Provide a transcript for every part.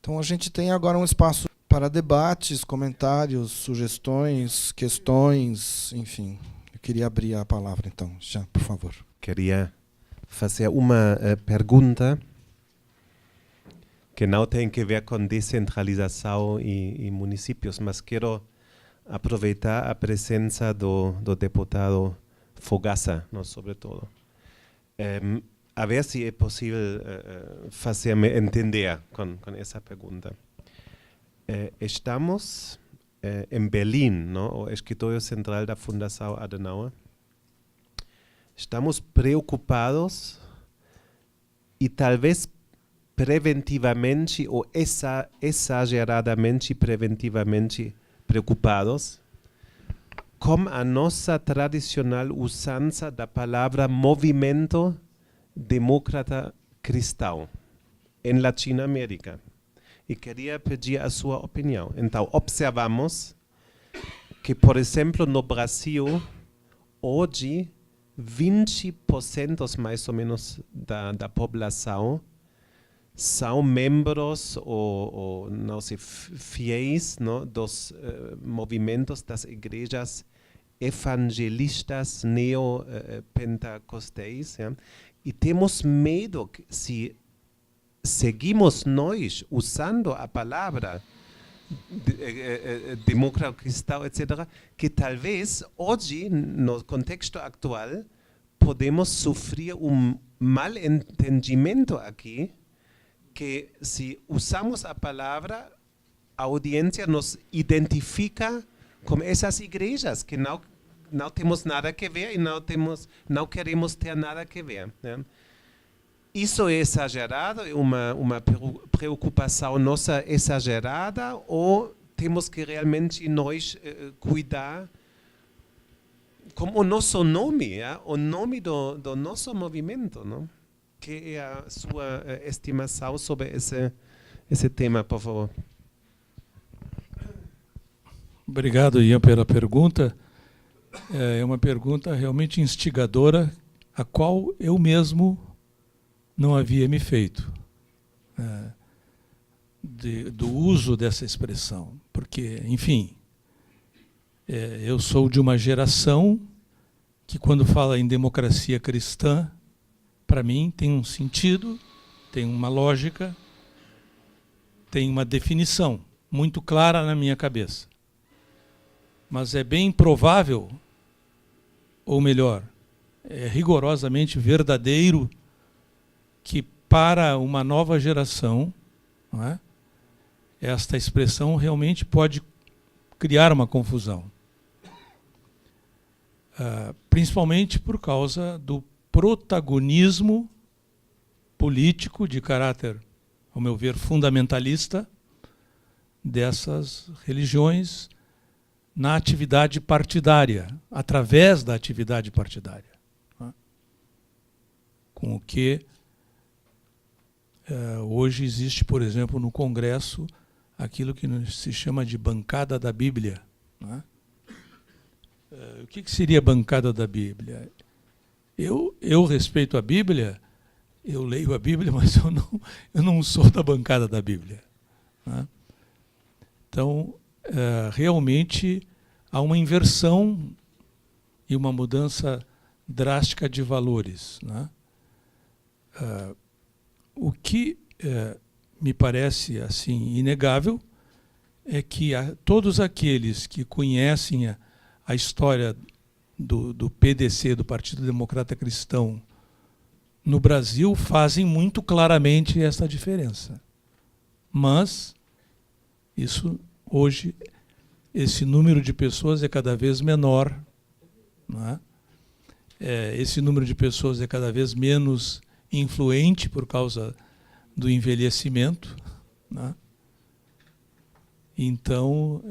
Então a gente tem agora um espaço para debates, comentários, sugestões, questões, enfim. Eu queria abrir a palavra então, já, por favor. Queria fazer uma pergunta que não tem que ver com descentralização e municípios, mas quero aproveitar a presença do deputado Fogaça, não, sobretudo. A ver se é possível fazer-me entender com essa pergunta. Estamos em Berlim, no, o escritório central da Fundação Adenauer. Estamos preocupados e talvez preventivamente ou exageradamente preventivamente preocupados com a nossa tradicional usança da palavra movimento democrata cristão em Latinoamérica. E queria pedir a sua opinião. Então, observamos que, por exemplo, no Brasil, hoje, 20% mais ou menos da população são membros ou não sei, fiéis, não, dos movimentos das igrejas evangelistas neopentecostais. Ja? E temos medo que, se seguimos nós usando a palavra democrata cristão, etc., que talvez hoje, no contexto atual, podemos sofrer mal entendimento aqui, que se usamos a palavra, a audiência nos identifica com essas igrejas, que não temos nada que ver e não queremos ter nada que ver. Né? Isso é exagerado? É uma preocupação nossa exagerada? Ou temos que realmente nós cuidar com o nosso nome, o nome do nosso movimento? Não? Que é a sua estimação sobre esse tema, por favor? Obrigado, Ian, pela pergunta. É uma pergunta realmente instigadora, a qual eu mesmo não havia me feito, do uso dessa expressão. Porque, enfim, eu sou de uma geração que, quando fala em democracia cristã, para mim tem um sentido, tem uma lógica, tem uma definição muito clara na minha cabeça. Mas é bem provável, ou melhor, é rigorosamente verdadeiro, que para uma nova geração, não é, esta expressão realmente pode criar uma confusão. Principalmente por causa do protagonismo político de caráter, ao meu ver, fundamentalista dessas religiões na atividade partidária, através da atividade partidária. Né? Com o que hoje existe, por exemplo, no Congresso, aquilo que se chama de bancada da Bíblia. Né? O que seria bancada da Bíblia? Eu respeito a Bíblia, eu leio a Bíblia, mas eu não sou da bancada da Bíblia. Né? Então, realmente há uma inversão e uma mudança drástica de valores. Né? O que me parece assim inegável é que todos aqueles que conhecem a história do PDC, do Partido Democrata Cristão, no Brasil, fazem muito claramente essa diferença. Mas isso hoje, esse número de pessoas é cada vez menor, não é? Esse número de pessoas é cada vez menos influente por causa do envelhecimento. Né? Então,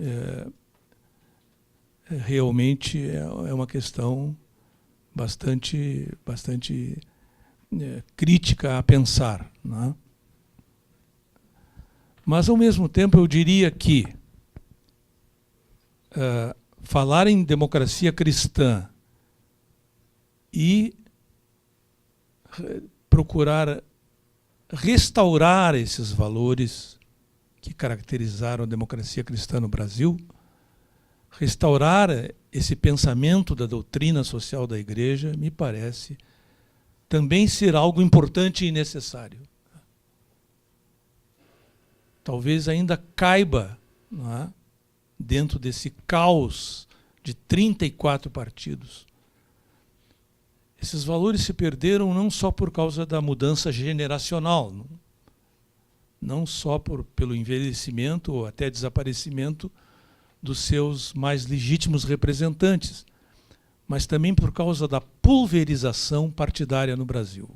realmente é uma questão bastante crítica a pensar. Né? Mas, ao mesmo tempo, eu diria que falar em democracia cristã e procurar restaurar esses valores que caracterizaram a democracia cristã no Brasil, restaurar esse pensamento da doutrina social da Igreja me parece também ser algo importante e necessário. Talvez ainda caiba, não é, dentro desse caos de 34 partidos. Esses valores se perderam não só por causa da mudança generacional, não só pelo envelhecimento ou até desaparecimento dos seus mais legítimos representantes, mas também por causa da pulverização partidária no Brasil.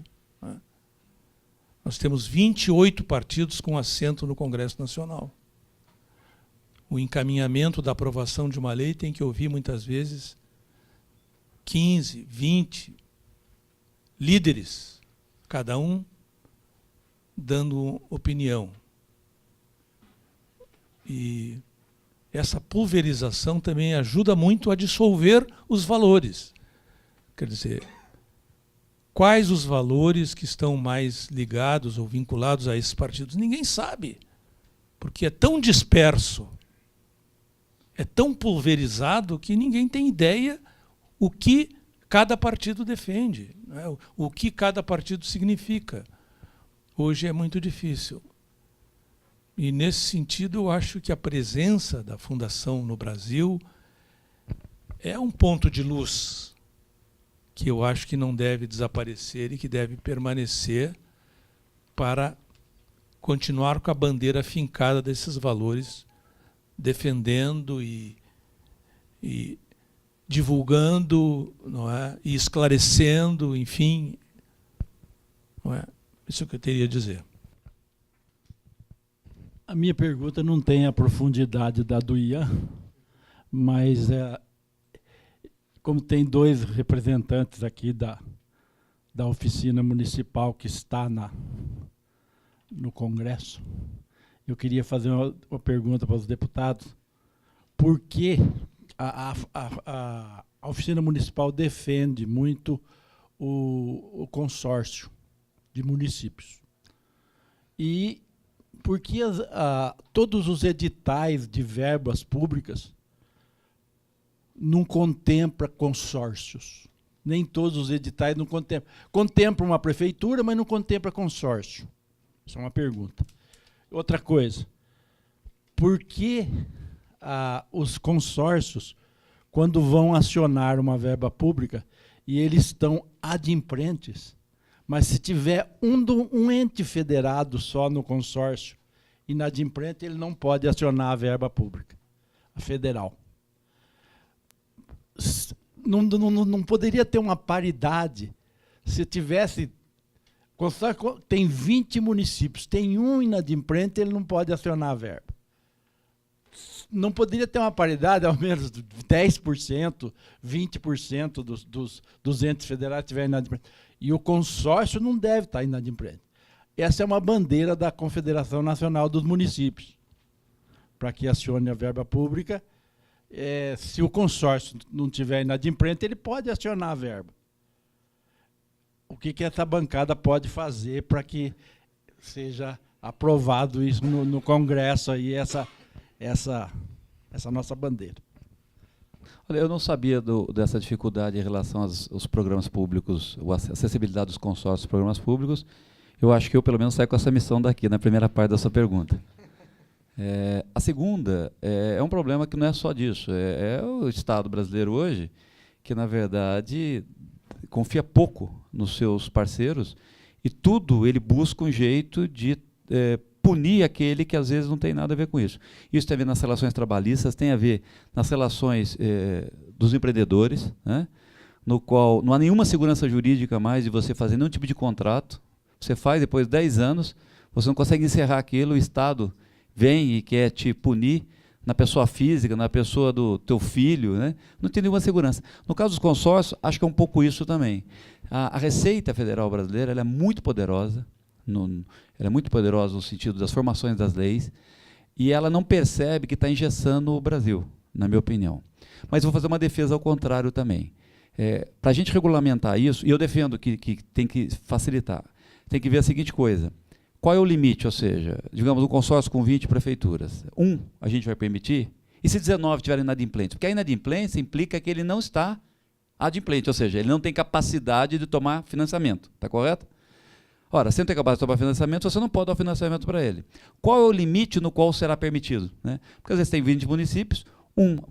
Nós temos 28 partidos com assento no Congresso Nacional. O encaminhamento da aprovação de uma lei tem que ouvir, muitas vezes, 15, 20 líderes, cada um dando opinião. E essa pulverização também ajuda muito a dissolver os valores. Quer dizer, quais os valores que estão mais ligados ou vinculados a esses partidos? Ninguém sabe, porque é tão disperso, é tão pulverizado que ninguém tem ideia o que cada partido defende, né? O que cada partido significa. Hoje é muito difícil. E, nesse sentido, eu acho que a presença da Fundação no Brasil é um ponto de luz que eu acho que não deve desaparecer e que deve permanecer para continuar com a bandeira fincada desses valores, defendendo e divulgando, não é? E esclarecendo, enfim. Não é? Isso que eu teria a dizer. A minha pergunta não tem a profundidade da do Ian, mas como tem dois representantes aqui da oficina municipal que está no Congresso, eu queria fazer uma pergunta para os deputados. Por que a oficina municipal defende muito o consórcio de municípios? E por que todos os editais de verbas públicas não contemplam consórcios? Nem todos os editais não contemplam. Contemplam uma prefeitura, mas não contemplam consórcio. Isso é uma pergunta. Outra coisa, por que os consórcios, quando vão acionar uma verba pública, e eles estão adimplentes, mas se tiver um ente federado só no consórcio inadimplente, ele não pode acionar a verba pública, a federal. Não poderia ter uma paridade se tivesse... Consórcio tem 20 municípios, tem um inadimplente, ele não pode acionar a verba. Não poderia ter uma paridade, ao menos 10%, 20% dos entes federais estiverem inadimplentes. E o consórcio não deve estar inadimplente. Essa é uma bandeira da Confederação Nacional dos Municípios, para que acione a verba pública. Se o consórcio não estiver inadimplente, ele pode acionar a verba. O que essa bancada pode fazer para que seja aprovado isso no Congresso, aí, essa nossa bandeira? Olha, eu não sabia dessa dificuldade em relação aos programas públicos, a acessibilidade dos consórcios dos programas públicos. Eu acho que eu, pelo menos, saio com essa missão daqui, na primeira parte da sua pergunta. A segunda é um problema que não é só disso. É o Estado brasileiro hoje, que, na verdade, confia pouco nos seus parceiros e tudo ele busca um jeito de punir aquele que às vezes não tem nada a ver com isso. Isso tem a ver nas relações trabalhistas, tem a ver nas relações dos empreendedores, né, no qual não há nenhuma segurança jurídica mais de você fazer nenhum tipo de contrato. Você faz, depois de 10 anos, você não consegue encerrar aquilo, o Estado vem e quer te punir na pessoa física, na pessoa do teu filho, né? Não tem nenhuma segurança. No caso dos consórcios, acho que é um pouco isso também. A Receita Federal brasileira ela é muito poderosa, ela é muito poderosa no sentido das formações das leis, e ela não percebe que está engessando o Brasil, na minha opinião. Mas vou fazer uma defesa ao contrário também. Para a gente regulamentar isso, e eu defendo que tem que facilitar, tem que ver a seguinte coisa: qual é o limite? Ou seja, digamos, um consórcio com 20 prefeituras. A gente vai permitir? E se 19 tiverem inadimplentes? Porque a inadimplência implica que ele não está adimplente, ou seja, ele não tem capacidade de tomar financiamento. Está correto? Ora, se não tem capacidade de tomar financiamento, você não pode dar o financiamento para ele. Qual é o limite no qual será permitido? Né? Porque às vezes tem 20 municípios,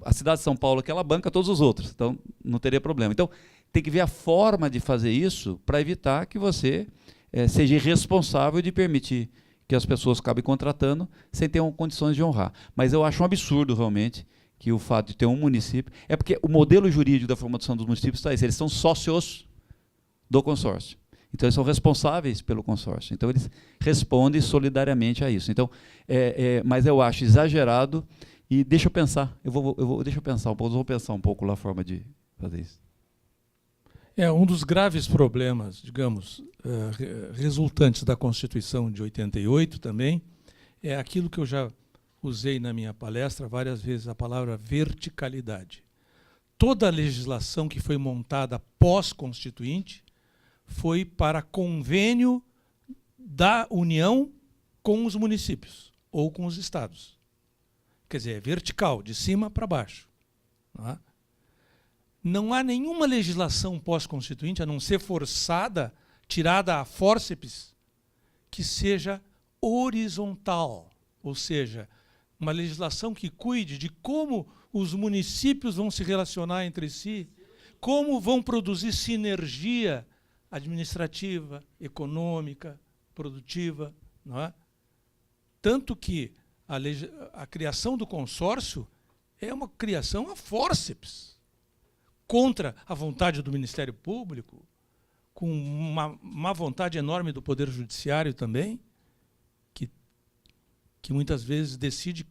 a cidade de São Paulo que ela banca todos os outros, então não teria problema. Então, tem que ver a forma de fazer isso para evitar que você seja irresponsável de permitir que as pessoas acabem contratando sem ter condições de honrar. Mas eu acho um absurdo, realmente, que o fato de ter um município... É porque o modelo jurídico da formação dos municípios está esse, eles são sócios do consórcio. Então, eles são responsáveis pelo consórcio. Então, eles respondem solidariamente a isso. Então, mas eu acho exagerado e deixa eu pensar. Deixa eu pensar um pouco, vou pensar um pouco lá a forma de fazer isso. Um dos graves problemas, digamos, resultantes da Constituição de 88 também, é aquilo que eu já usei na minha palestra várias vezes, a palavra verticalidade. Toda a legislação que foi montada pós-constituinte foi para convênio da União com os municípios ou com os estados. Quer dizer, é vertical, de cima para baixo. Não é? Não há nenhuma legislação pós-constituinte, a não ser forçada, tirada a fórceps, que seja horizontal, ou seja, uma legislação que cuide de como os municípios vão se relacionar entre si, como vão produzir sinergia administrativa, econômica, produtiva. Não é? Tanto que a criação do consórcio é uma criação a fórceps, contra a vontade do Ministério Público, com uma má vontade enorme do Poder Judiciário também, que muitas vezes decide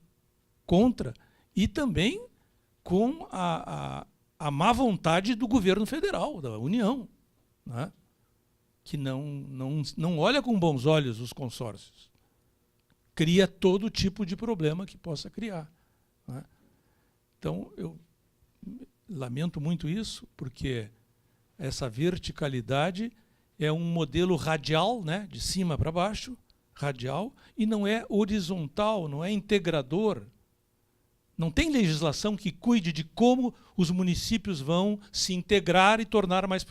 contra, e também com a má vontade do governo federal, da União, né? Que não olha com bons olhos os consórcios. Cria todo tipo de problema que possa criar. Né? Então, eu lamento muito isso, porque essa verticalidade é um modelo radial, né, de cima para baixo, radial, e não é horizontal, não é integrador. Não tem legislação que cuide de como os municípios vão se integrar e se tornar mais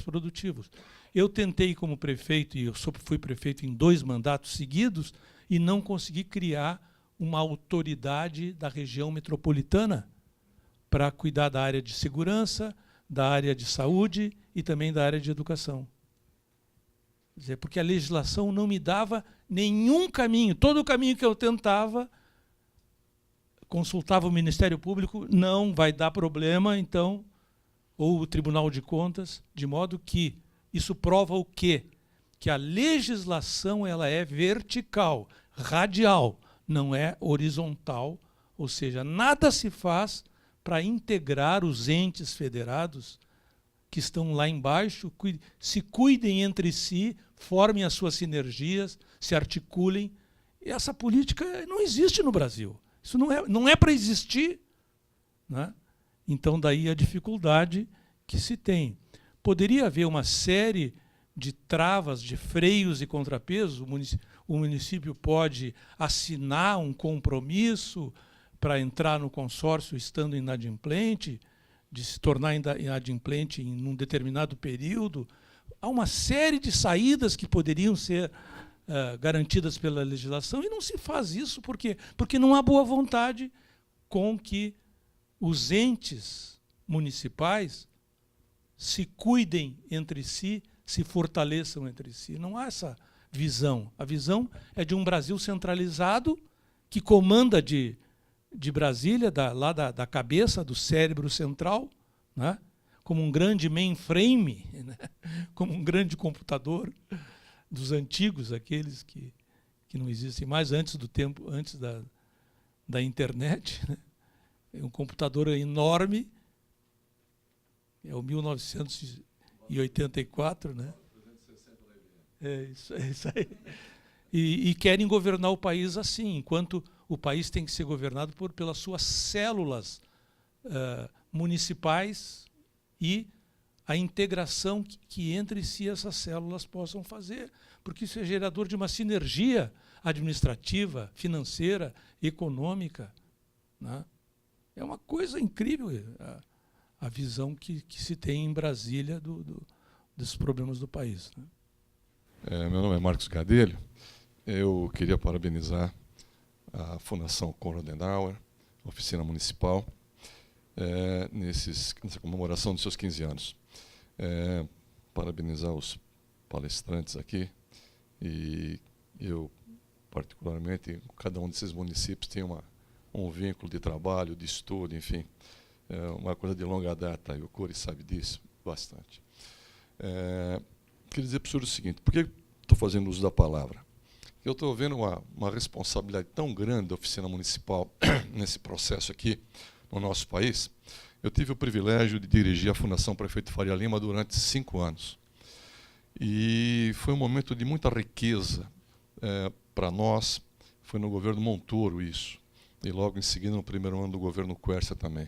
produtivos. Eu tentei como prefeito, e eu fui prefeito em 2 mandatos seguidos, e não consegui criar uma autoridade da região metropolitana para cuidar da área de segurança, da área de saúde e também da área de educação. Quer dizer, porque a legislação não me dava nenhum caminho. Todo o caminho que eu tentava, consultava o Ministério Público, não vai dar problema, então, ou o Tribunal de Contas, de modo que isso prova o quê? Que a legislação ela é vertical, radial, não é horizontal, ou seja, nada se faz para integrar os entes federados que estão lá embaixo, se cuidem entre si, formem as suas sinergias, se articulem. E essa política não existe no Brasil. Isso não é para existir. Né? Então, daí a dificuldade que se tem. Poderia haver uma série de travas, de freios e contrapesos. O município pode assinar um compromisso para entrar no consórcio estando inadimplente, de se tornar inadimplente em um determinado período. Há uma série de saídas que poderiam ser garantidas pela legislação e não se faz isso. Por quê? Porque não há boa vontade com que os entes municipais se cuidem entre si, se fortaleçam entre si. Não há essa visão. A visão é de um Brasil centralizado que comanda de Brasília, lá da cabeça, do cérebro central, né? Como um grande mainframe, né? Como um grande computador dos antigos, aqueles que não existem mais, antes da internet. Né? É um computador enorme, é o 1984, né? É isso aí. E querem governar o país assim, enquanto o país tem que ser governado pelas suas células municipais e a integração que entre si essas células possam fazer, porque isso é gerador de uma sinergia administrativa, financeira, econômica, né? É uma coisa incrível a visão que se tem em Brasília dos problemas do país, né? Meu nome é Marcos Gadelho. Eu queria parabenizar a Fundação Konrad Adenauer, a Oficina Municipal, nessa comemoração dos seus 15 anos. Parabenizar os palestrantes aqui, e eu, particularmente, cada um desses municípios tem um vínculo de trabalho, de estudo, enfim, uma coisa de longa data, e o Curi sabe disso bastante. Queria dizer para o senhor o seguinte: por que estou fazendo uso da palavra? Eu estou vendo uma responsabilidade tão grande da Oficina Municipal nesse processo aqui no nosso país. Eu tive o privilégio de dirigir a Fundação Prefeito Faria Lima durante 5 anos. E foi um momento de muita riqueza para nós. Foi no governo Montoro isso. E logo em seguida, no primeiro ano do governo Quercia também.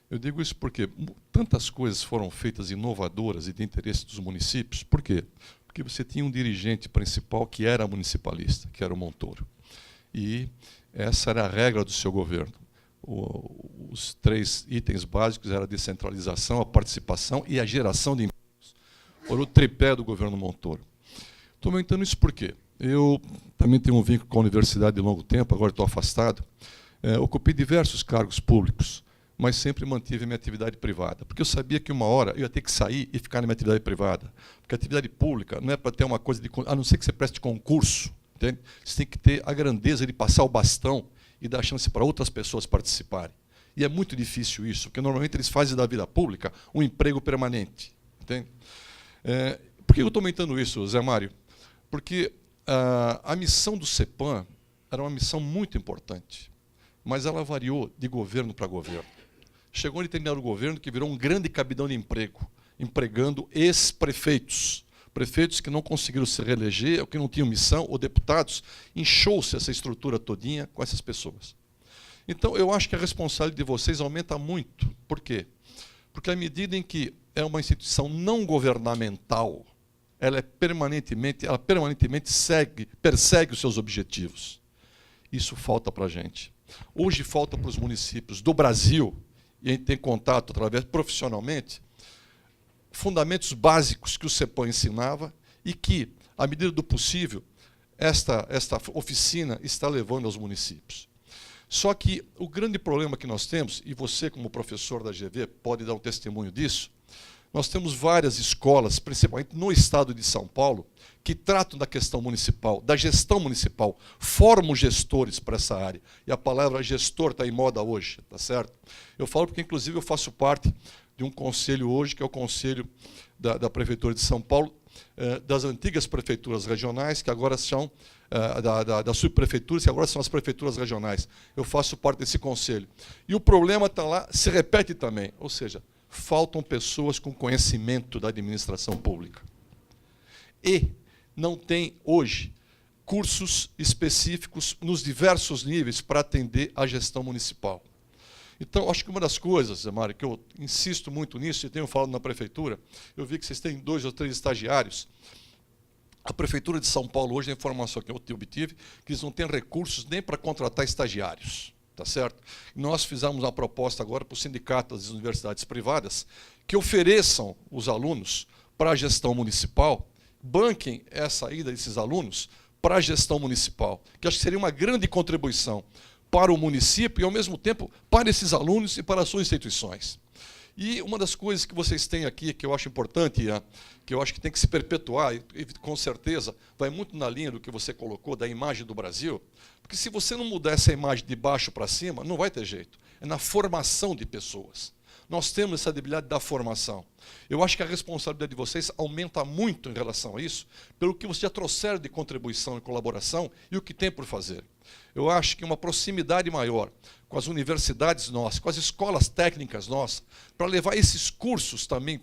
Eu digo isso porque tantas coisas foram feitas inovadoras e de interesse dos municípios. Por quê? Porque você tinha um dirigente principal que era municipalista, que era o Montoro. E essa era a regra do seu governo. Os 3 itens básicos eram a descentralização, a participação e a geração de empregos. Foi o tripé do governo Montoro. Estou comentando isso por quê? Eu também tenho um vínculo com a universidade de longo tempo, agora estou afastado. Ocupei diversos cargos públicos, mas sempre mantive minha atividade privada, porque eu sabia que uma hora eu ia ter que sair e ficar na minha atividade privada. Porque a atividade pública não é para ter uma coisa de... A não ser que você preste concurso, entende? Você tem que ter a grandeza de passar o bastão e dar chance para outras pessoas participarem. E é muito difícil isso, porque normalmente eles fazem da vida pública um emprego permanente. Entende? Por que eu estou comentando isso, Zé Mário? Porque a missão do CEPAM era uma missão muito importante, mas ela variou de governo para governo. Chegou um determinado governo que virou um grande cabidão de emprego, empregando ex-prefeitos. Prefeitos que não conseguiram se reeleger, ou que não tinham missão, ou deputados, inchou-se essa estrutura todinha com essas pessoas. Então, eu acho que a responsabilidade de vocês aumenta muito. Por quê? Porque à medida em que é uma instituição não governamental, ela permanentemente persegue os seus objetivos. Isso falta para a gente. Hoje falta para os municípios do Brasil, e a gente tem contato através profissionalmente, fundamentos básicos que o CEPAM ensinava e que, à medida do possível, esta oficina está levando aos municípios. Só que o grande problema que nós temos, e você como professor da GV pode dar um testemunho disso, nós temos várias escolas, principalmente no estado de São Paulo, que tratam da questão municipal, da gestão municipal, formam gestores para essa área. E a palavra gestor está em moda hoje, tá certo? Eu falo porque, inclusive, eu faço parte de um conselho hoje, que é o conselho da Prefeitura de São Paulo, das antigas prefeituras regionais, que agora são das subprefeituras, que agora são as prefeituras regionais. Eu faço parte desse conselho. E o problema está lá, se repete também, ou seja, faltam pessoas com conhecimento da administração pública. E não tem, hoje, cursos específicos nos diversos níveis para atender a gestão municipal. Então, acho que uma das coisas, Zé Mário, que eu insisto muito nisso, e tenho falado na prefeitura, eu vi que vocês têm 2 ou 3 estagiários. A Prefeitura de São Paulo, hoje, a informação que eu obtive, que eles não têm recursos nem para contratar estagiários. Tá certo? Nós fizemos uma proposta agora para o sindicato das universidades privadas que ofereçam os alunos para a gestão municipal, banquem essa ida desses alunos para a gestão municipal, que acho que seria uma grande contribuição para o município e, ao mesmo tempo, para esses alunos e para as suas instituições. E uma das coisas que vocês têm aqui, que eu acho importante, que eu acho que tem que se perpetuar, e com certeza vai muito na linha do que você colocou, da imagem do Brasil, porque se você não mudar essa imagem de baixo para cima, não vai ter jeito. É na formação de pessoas. Nós temos essa debilidade da formação. Eu acho que a responsabilidade de vocês aumenta muito em relação a isso, pelo que vocês já trouxeram de contribuição e colaboração e o que tem por fazer. Eu acho que uma proximidade maior com as universidades nossas, com as escolas técnicas nossas, para levar esses cursos também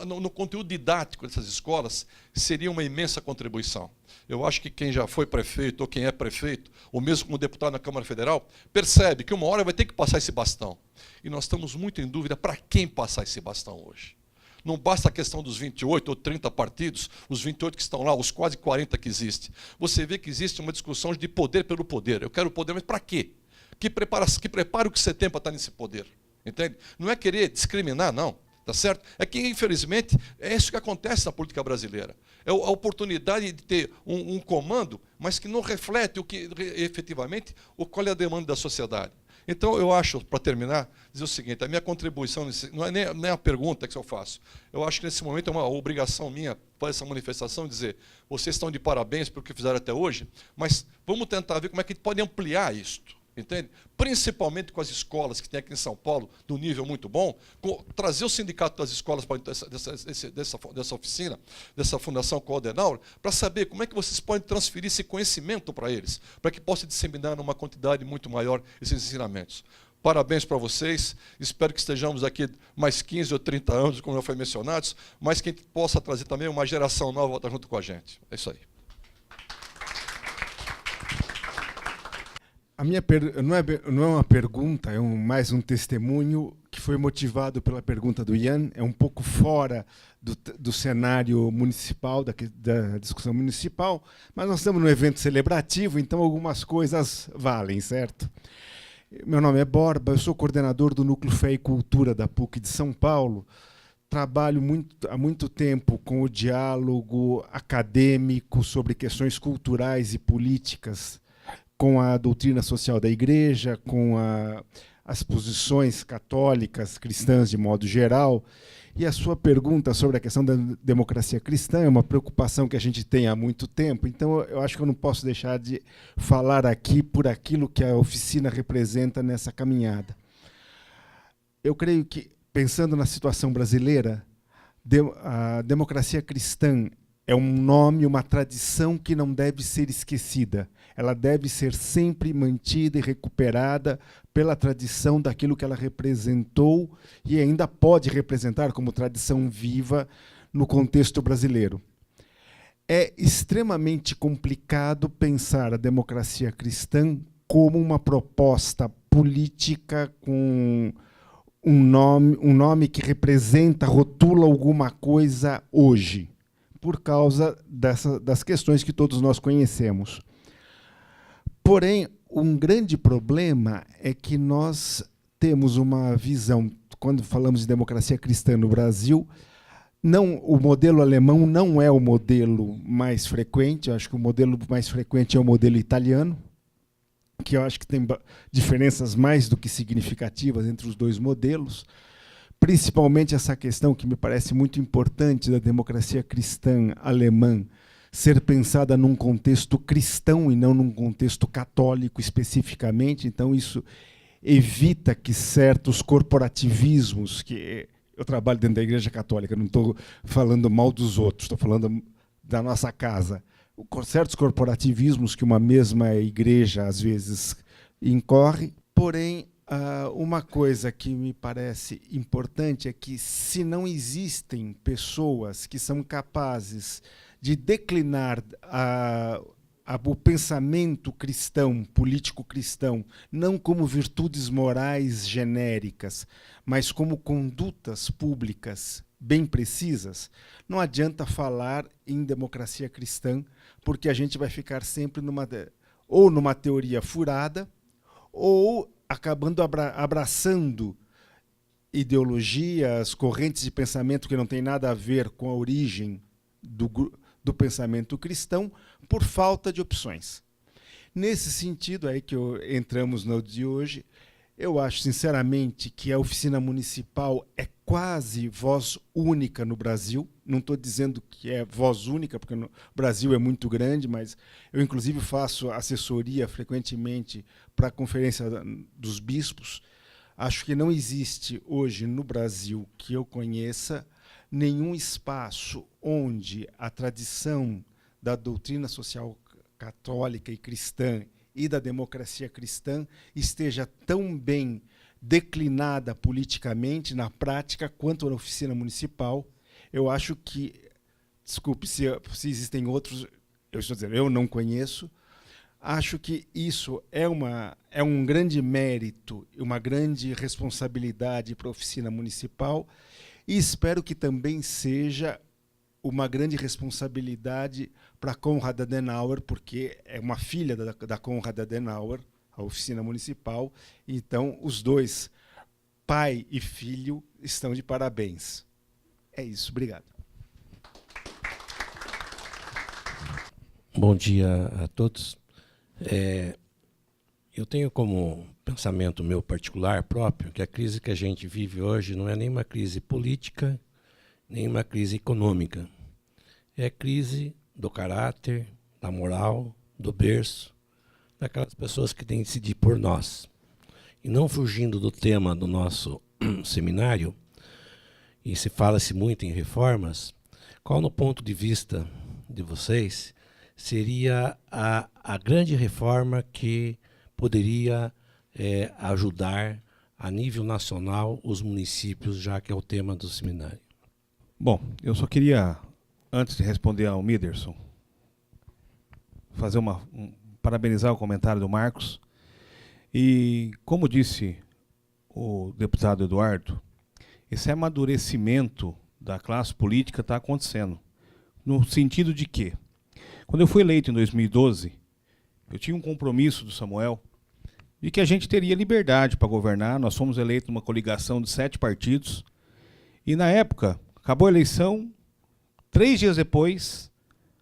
no conteúdo didático dessas escolas, seria uma imensa contribuição. Eu acho que quem já foi prefeito, ou quem é prefeito, ou mesmo como deputado na Câmara Federal, percebe que uma hora vai ter que passar esse bastão. E nós estamos muito em dúvida para quem passar esse bastão hoje. Não basta a questão dos 28 ou 30 partidos, os 28 que estão lá, os quase 40 que existem. Você vê que existe uma discussão de poder pelo poder. Eu quero poder, mas para quê? Que preparo que você tem para estar nesse poder? Entende? Não é querer discriminar, não. Tá certo? É que, infelizmente, é isso que acontece na política brasileira. É a oportunidade de ter um comando, mas que não reflete o que efetivamente qual é a demanda da sociedade. Então, eu acho, para terminar, dizer o seguinte: a minha contribuição, não é nem a pergunta que eu faço. Eu acho que nesse momento é uma obrigação minha fazer essa manifestação, dizer: vocês estão de parabéns pelo que fizeram até hoje, mas vamos tentar ver como é que a gente pode ampliar isto. Entende? Principalmente com as escolas que tem aqui em São Paulo, do nível muito bom, trazer o sindicato das escolas para dessa oficina, dessa Fundação Coordenal, para saber como é que vocês podem transferir esse conhecimento para eles, para que possa disseminar numa quantidade muito maior esses ensinamentos. Parabéns para vocês, espero que estejamos aqui mais 15 ou 30 anos, como já foi mencionado, mas que a gente possa trazer também uma geração nova junto com a gente. É isso aí. A minha não é uma pergunta, é mais um testemunho que foi motivado pela pergunta do Ian, é um pouco fora do cenário municipal, da discussão municipal, mas nós estamos num evento celebrativo, então algumas coisas valem, certo? Meu nome é Borba, eu sou coordenador do Núcleo Fé e Cultura da PUC de São Paulo, trabalho há muito tempo com o diálogo acadêmico sobre questões culturais e políticas, com a doutrina social da Igreja, com as posições católicas, cristãs de modo geral. E a sua pergunta sobre a questão da democracia cristã é uma preocupação que a gente tem há muito tempo, então eu acho que eu não posso deixar de falar aqui por aquilo que a oficina representa nessa caminhada. Eu creio que, pensando na situação brasileira, a democracia cristã é um nome, uma tradição que não deve ser esquecida. Ela deve ser sempre mantida e recuperada pela tradição daquilo que ela representou e ainda pode representar como tradição viva no contexto brasileiro. É extremamente complicado pensar a democracia cristã como uma proposta política com um nome que representa, rotula alguma coisa hoje, por causa das questões que todos nós conhecemos. Porém, um grande problema é que nós temos uma visão, quando falamos de democracia cristã no Brasil, o modelo alemão não é o modelo mais frequente, eu acho que o modelo mais frequente é o modelo italiano, que eu acho que tem diferenças mais do que significativas entre os dois modelos, principalmente essa questão que me parece muito importante da democracia cristã alemã, ser pensada num contexto cristão e não num contexto católico especificamente. Então, isso evita que certos corporativismos, que eu trabalho dentro da Igreja Católica, não estou falando mal dos outros, estou falando da nossa casa, certos corporativismos que uma mesma igreja, às vezes, incorre. Porém, uma coisa que me parece importante é que, se não existem pessoas que são capazes de declinar o pensamento cristão, político cristão, não como virtudes morais genéricas, mas como condutas públicas bem precisas, não adianta falar em democracia cristã, porque a gente vai ficar sempre ou numa teoria furada, ou acabando abraçando ideologias, correntes de pensamento que não tem nada a ver com a origem do pensamento cristão, por falta de opções. Nesse sentido, aí que entramos no de hoje, eu acho, sinceramente, que a oficina municipal é quase voz única no Brasil. Não estou dizendo que é voz única, porque o Brasil é muito grande, mas eu, inclusive, faço assessoria frequentemente para a Conferência dos Bispos. Acho que não existe hoje no Brasil, que eu conheça, nenhum espaço onde a tradição da doutrina social católica e cristã e da democracia cristã esteja tão bem declinada politicamente, na prática, quanto na oficina municipal. Eu acho que, desculpe se existem outros, eu estou dizendo, eu não conheço, acho que isso é um grande mérito, uma grande responsabilidade para a oficina municipal, e espero que também seja uma grande responsabilidade para a Konrad Adenauer, porque é uma filha da Konrad Adenauer, a oficina municipal. Então, os dois, pai e filho, estão de parabéns. É isso, obrigado. Bom dia a todos. Eu tenho como pensamento meu particular próprio que a crise que a gente vive hoje não é nem uma crise política, nem uma crise econômica. É a crise do caráter, da moral, do berço, daquelas pessoas que têm que decidir por nós. E não fugindo do tema do nosso seminário, e se fala-se muito em reformas, qual, no ponto de vista de vocês, seria a grande reforma que poderia ajudar a nível nacional os municípios, já que é o tema do seminário? Bom, eu só queria, antes de responder ao Miderson, fazer parabenizar o comentário do Marcos. E, como disse o deputado Eduardo, esse amadurecimento da classe política está acontecendo. No sentido de que, quando eu fui eleito em 2012, eu tinha um compromisso do Samuel de que a gente teria liberdade para governar. Nós fomos eleitos numa coligação de 7 partidos. E, na época, acabou a eleição, 3 dias depois,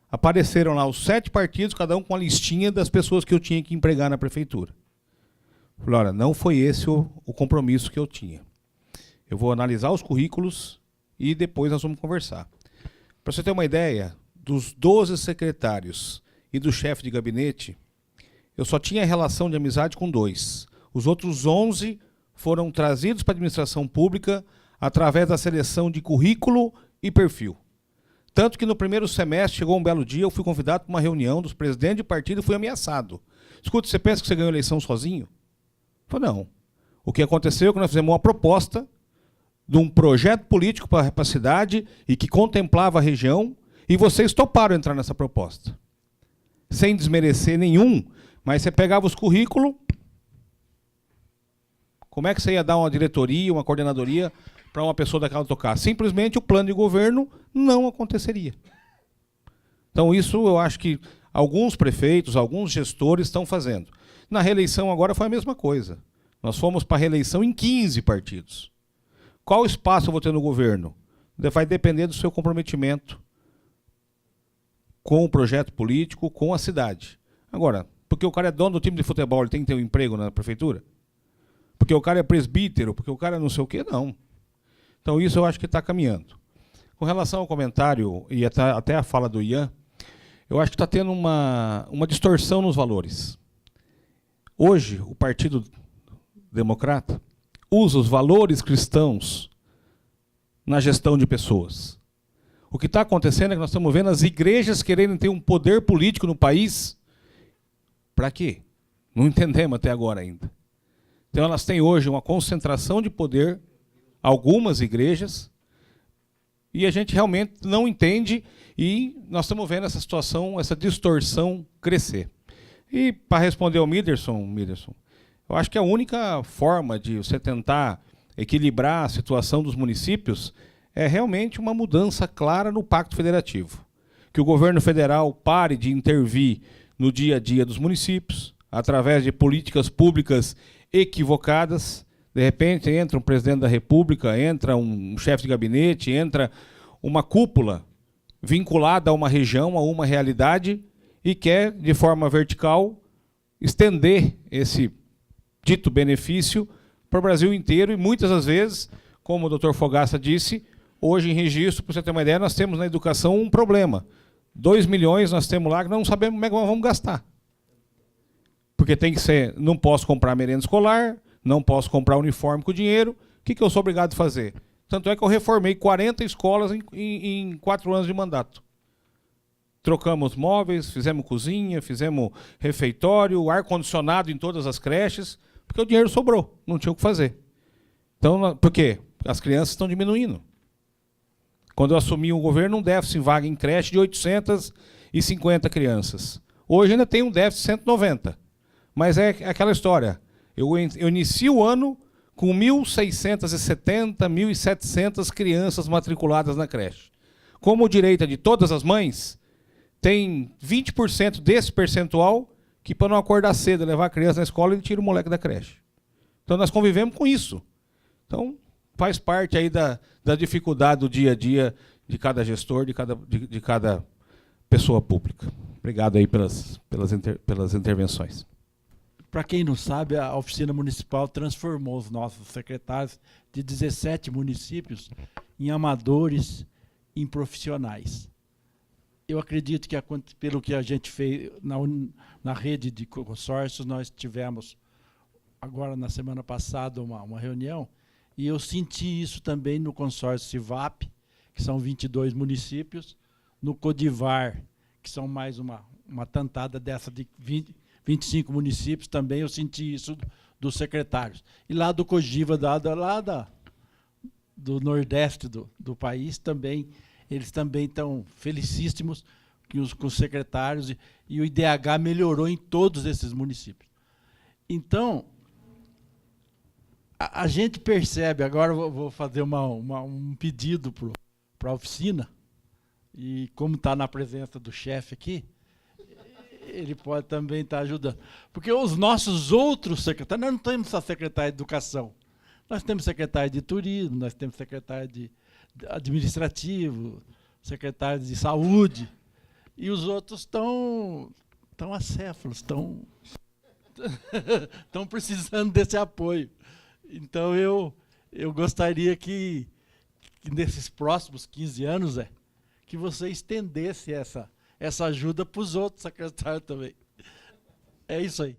apareceram lá os 7 partidos, cada um com a listinha das pessoas que eu tinha que empregar na prefeitura. Falei, olha, não foi esse o compromisso que eu tinha. Eu vou analisar os currículos e depois nós vamos conversar. Para você ter uma ideia, dos 12 secretários e do chefe de gabinete, eu só tinha relação de amizade com 2. Os outros 11 foram trazidos para a administração pública através da seleção de currículo e perfil. Tanto que no primeiro semestre, chegou um belo dia, eu fui convidado para uma reunião dos presidentes de partido e fui ameaçado. Escuta, você pensa que você ganhou a eleição sozinho? Eu falei, não. O que aconteceu é que nós fizemos uma proposta de um projeto político para a cidade e que contemplava a região, e vocês toparam entrar nessa proposta. Sem desmerecer nenhum, mas você pegava os currículos, como é que você ia dar uma diretoria, uma coordenadoria para uma pessoa daquela tocar? Simplesmente o plano de governo não aconteceria. Então isso eu acho que alguns prefeitos, alguns gestores estão fazendo. Na reeleição agora foi a mesma coisa. Nós fomos para a reeleição em 15 partidos. Qual espaço eu vou ter no governo? Vai depender do seu comprometimento com o projeto político, com a cidade. Agora, porque o cara é dono do time de futebol, ele tem que ter um emprego na prefeitura? Porque o cara é presbítero, porque o cara não sei o quê? Não. Então isso eu acho que está caminhando. Com relação ao comentário e até a fala do Ian, eu acho que está tendo uma distorção nos valores. Hoje, o Partido Democrata usa os valores cristãos na gestão de pessoas. O que está acontecendo é que nós estamos vendo as igrejas querendo ter um poder político no país. Para quê? Não entendemos até agora ainda. Então elas têm hoje uma concentração de poder, algumas igrejas, e a gente realmente não entende, e nós estamos vendo essa situação, essa distorção crescer. E para responder ao Miderson, eu acho que a única forma de você tentar equilibrar a situação dos municípios é realmente uma mudança clara no Pacto Federativo. Que o governo federal pare de intervir no dia a dia dos municípios, através de políticas públicas equivocadas. De repente entra um presidente da República, entra um chefe de gabinete, entra uma cúpula vinculada a uma região, a uma realidade, e quer, de forma vertical, estender esse dito benefício para o Brasil inteiro. E muitas das vezes, como o Dr. Fogaça disse, hoje em registro, para você ter uma ideia, nós temos na educação um problema. 2 milhões nós temos lá que não sabemos como é que nós vamos gastar. Porque tem que ser, não posso comprar merenda escolar, não posso comprar uniforme com dinheiro. O que eu sou obrigado a fazer? Tanto é que eu reformei 40 escolas em 4 anos de mandato. Trocamos móveis, fizemos cozinha, fizemos refeitório, ar-condicionado em todas as creches, porque o dinheiro sobrou, não tinha o que fazer. Então, por quê? As crianças estão diminuindo. Quando eu assumi o governo, um déficit em vaga em creche de 850 crianças. Hoje ainda tem um déficit de 190. Mas é aquela história. Eu inicio o ano com 1.670, 1.700 crianças matriculadas na creche. Como o direito é de todas as mães, tem 20% desse percentual que, para não acordar cedo e levar a criança na escola, ele tira o moleque da creche. Então, nós convivemos com isso. Então, faz parte aí da dificuldade do dia a dia de cada gestor, de cada pessoa pública. Obrigado aí pelas intervenções. Para quem não sabe, a oficina municipal transformou os nossos secretários de 17 municípios em amadores, em profissionais. Eu acredito que, pelo que a gente fez na rede de consórcios, nós tivemos, agora na semana passada, uma reunião, e eu senti isso também no consórcio CIVAP, que são 22 municípios, no Codivar, que são mais uma tantada dessa de 25 municípios, também eu senti isso dos secretários. E lá do Cogiva, do Nordeste do país, também, eles também estão felicíssimos com os secretários, e o IDH melhorou em todos esses municípios. Então, a gente percebe, agora eu vou fazer um pedido para a oficina, e como está na presença do chefe aqui, ele pode também estar ajudando. Porque os nossos outros secretários, nós não temos só secretário de Educação, nós temos secretário de Turismo, nós temos secretário de Administrativo, secretário de Saúde, e os outros estão acéfalos, estão precisando desse apoio. Então, eu gostaria que nesses próximos 15 anos, que você estendesse essa ajuda para os outros secretários também. É isso aí.